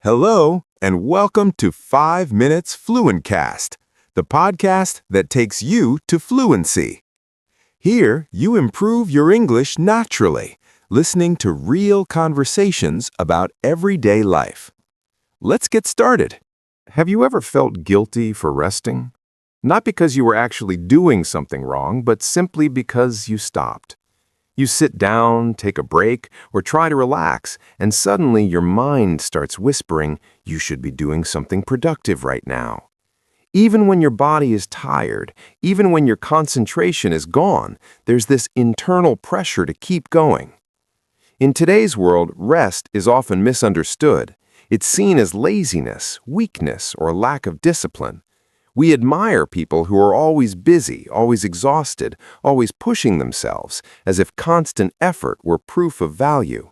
Hello, and welcome to 5 Minutes Fluentcast, the podcast that takes you to fluency. Here, you improve your English naturally, listening to real conversations about everyday life. Let's get started. Have you ever felt guilty for resting? Not because you were actually doing something wrong, but simply because you stopped. You sit down, take a break, or try to relax, and suddenly your mind starts whispering, you should be doing something productive right now. Even when your body is tired, even when your concentration is gone, there's this internal pressure to keep going. In today's world, rest is often misunderstood. It's seen as laziness, weakness, or lack of discipline. We admire people who are always busy, always exhausted, always pushing themselves, as if constant effort were proof of value.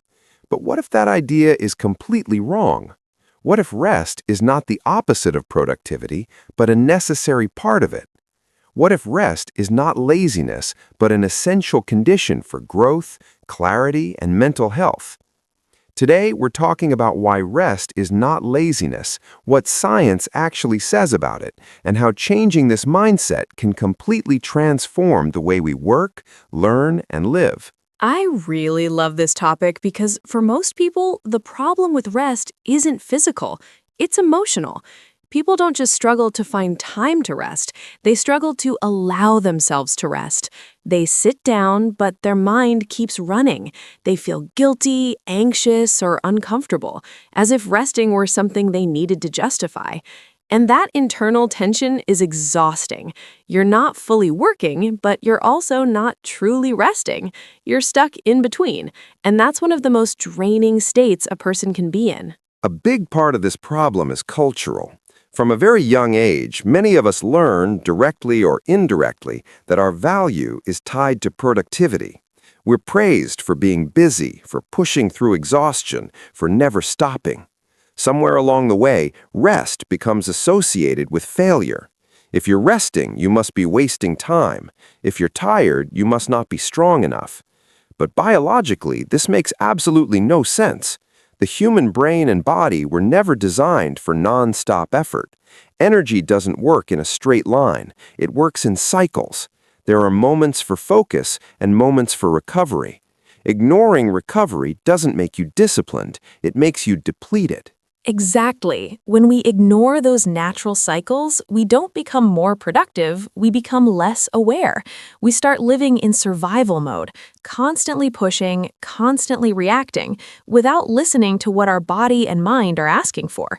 But what if that idea is completely wrong? What if rest is not the opposite of productivity, but a necessary part of it? What if rest is not laziness, but an essential condition for growth, clarity, and mental health? Today, we're talking about why rest is not laziness, what science actually says about it, and how changing this mindset can completely transform the way we work, learn, and live. I really love this topic because for most people, the problem with rest isn't physical, it's emotional. People don't just struggle to find time to rest, they struggle to allow themselves to rest. They sit down, but their mind keeps running. They feel guilty, anxious, or uncomfortable, as if resting were something they needed to justify. And that internal tension is exhausting. You're not fully working, but you're also not truly resting. You're stuck in between, and that's one of the most draining states a person can be in. A big part of this problem is cultural. From a very young age, many of us learn, directly or indirectly, that our value is tied to productivity. We're praised for being busy, for pushing through exhaustion, for never stopping. Somewhere along the way, rest becomes associated with failure. If you're resting, you must be wasting time. If you're tired, you must not be strong enough. But biologically, this makes absolutely no sense. The human brain and body were never designed for non-stop effort. Energy doesn't work in a straight line. It works in cycles. There are moments for focus and moments for recovery. Ignoring recovery doesn't make you disciplined. It makes you depleted. Exactly. When we ignore those natural cycles, we don't become more productive, we become less aware. We start living in survival mode, constantly pushing, constantly reacting, without listening to what our body and mind are asking for.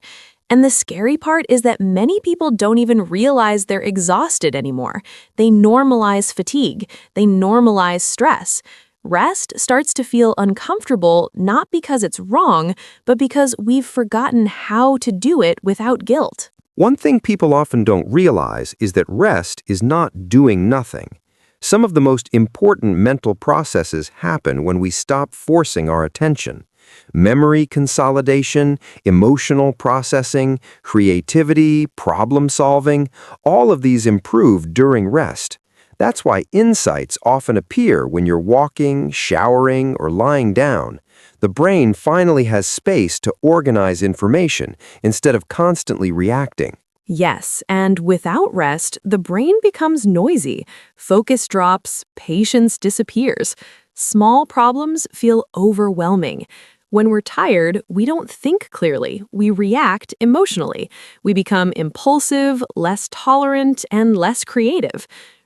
And the scary part is that many people don't even realize they're exhausted anymore. They normalize fatigue, they normalize stress. Rest starts to feel uncomfortable not because it's wrong, but because we've forgotten how to do it without guilt. One thing people often don't realize is that rest is not doing nothing. Some of the most important mental processes happen when we stop forcing our attention. Memory consolidation, emotional processing, creativity, problem solving, all of these improve during rest. That's why insights often appear when you're walking, showering, or lying down. The brain finally has space to organize information instead of constantly reacting. Yes, and without rest, the brain becomes noisy. Focus drops, patience disappears. Small problems feel overwhelming. When we're tired, we don't think clearly. We react emotionally. We become impulsive, less tolerant, and less creative.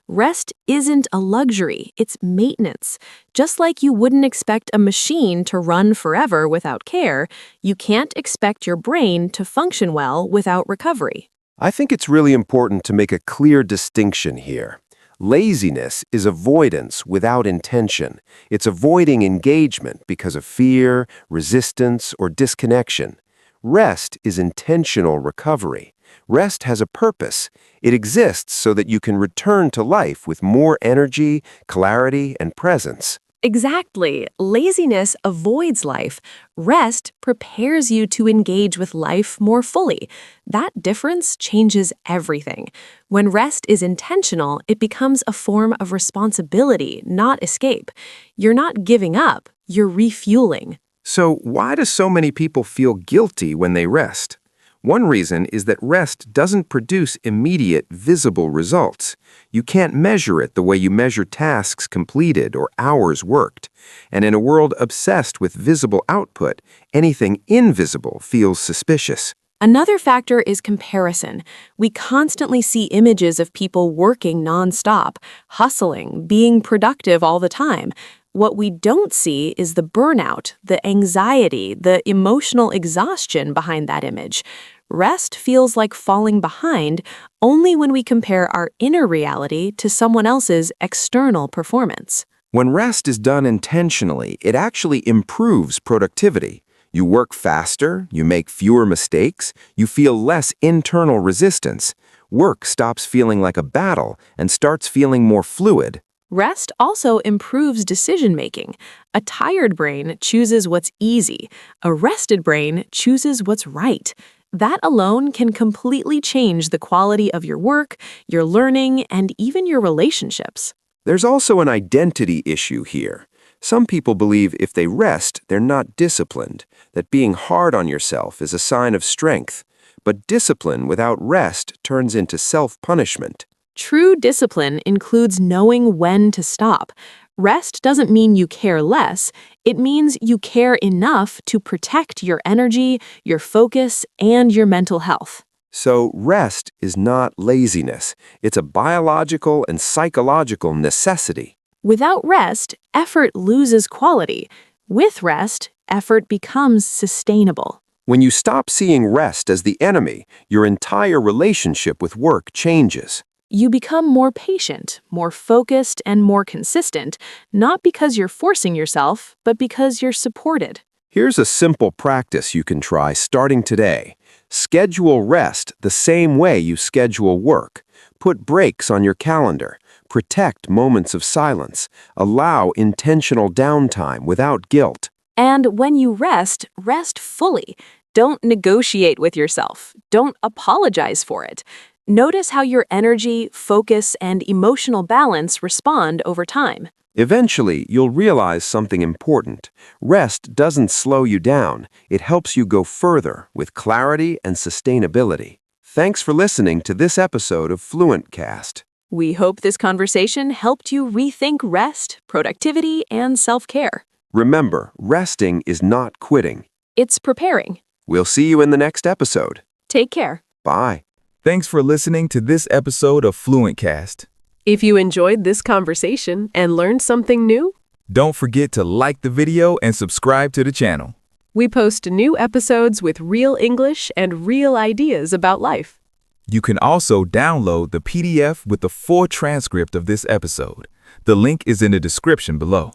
Rest isn't a luxury, it's maintenance. Just like you wouldn't expect a machine to run forever without care, you can't expect your brain to function well without recovery. I think it's really important to make a clear distinction here. Laziness is avoidance without intention. It's avoiding engagement because of fear, resistance, or disconnection. Rest is intentional recovery. Rest has a purpose. It exists so that you can return to life with more energy, clarity, and presence. Exactly. Laziness avoids life. Rest prepares you to engage with life more fully. That difference changes everything. When rest is intentional, it becomes a form of responsibility, not escape. You're not giving up, you're refueling. So why do so many people feel guilty when they rest? One reason is that rest doesn't produce immediate, visible results. You can't measure it the way you measure tasks completed or hours worked. And in a world obsessed with visible output, anything invisible feels suspicious. Another factor is comparison. We constantly see images of people working nonstop, hustling, being productive all the time. What we don't see is the burnout, the anxiety, the emotional exhaustion behind that image. Rest feels like falling behind only when we compare our inner reality to someone else's external performance. When rest is done intentionally, it actually improves productivity. You work faster, you make fewer mistakes, you feel less internal resistance. Work stops feeling like a battle and starts feeling more fluid. Rest also improves decision-making. A tired brain chooses what's easy. A rested brain chooses what's right. That alone can completely change the quality of your work, your learning, and even your relationships. There's also an identity issue here. Some people believe if they rest, they're not disciplined, that being hard on yourself is a sign of strength. But discipline without rest turns into self-punishment. True discipline includes knowing when to stop. Rest doesn't mean you care less. It means you care enough to protect your energy, your focus, and your mental health. So rest is not laziness. It's a biological and psychological necessity. Without rest, effort loses quality. With rest, effort becomes sustainable. When you stop seeing rest as the enemy, your entire relationship with work changes. You become more patient, more focused, and more consistent, not because you're forcing yourself, but because you're supported. Here's a simple practice you can try starting today. Schedule rest the same way you schedule work. Put breaks on your calendar. Protect moments of silence. Allow intentional downtime without guilt. And when you rest, rest fully. Don't negotiate with yourself. Don't apologize for it. Notice how your energy, focus, and emotional balance respond over time. Eventually, you'll realize something important. Rest doesn't slow you down. It helps you go further with clarity and sustainability. Thanks for listening to this episode of Fluentcast. We hope this conversation helped you rethink rest, productivity, and self-care. Remember, resting is not quitting. It's preparing. We'll see you in the next episode. Take care. Bye. Thanks for listening to this episode of Fluentcast. If you enjoyed this conversation and learned something new, Don't forget to like the video and subscribe to the channel. we post new episodes with real English and real ideas about life. You can also download the PDF with the full transcript of this episode. The link is in the description below.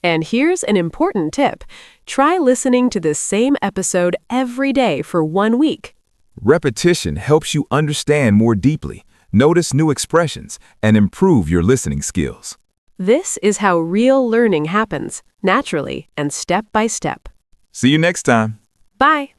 And here's an important tip. Try listening to this same episode every day for 1 week. Repetition helps you understand more deeply, notice new expressions, and improve your listening skills. This is how real learning happens, naturally and step by step. See you next time. Bye.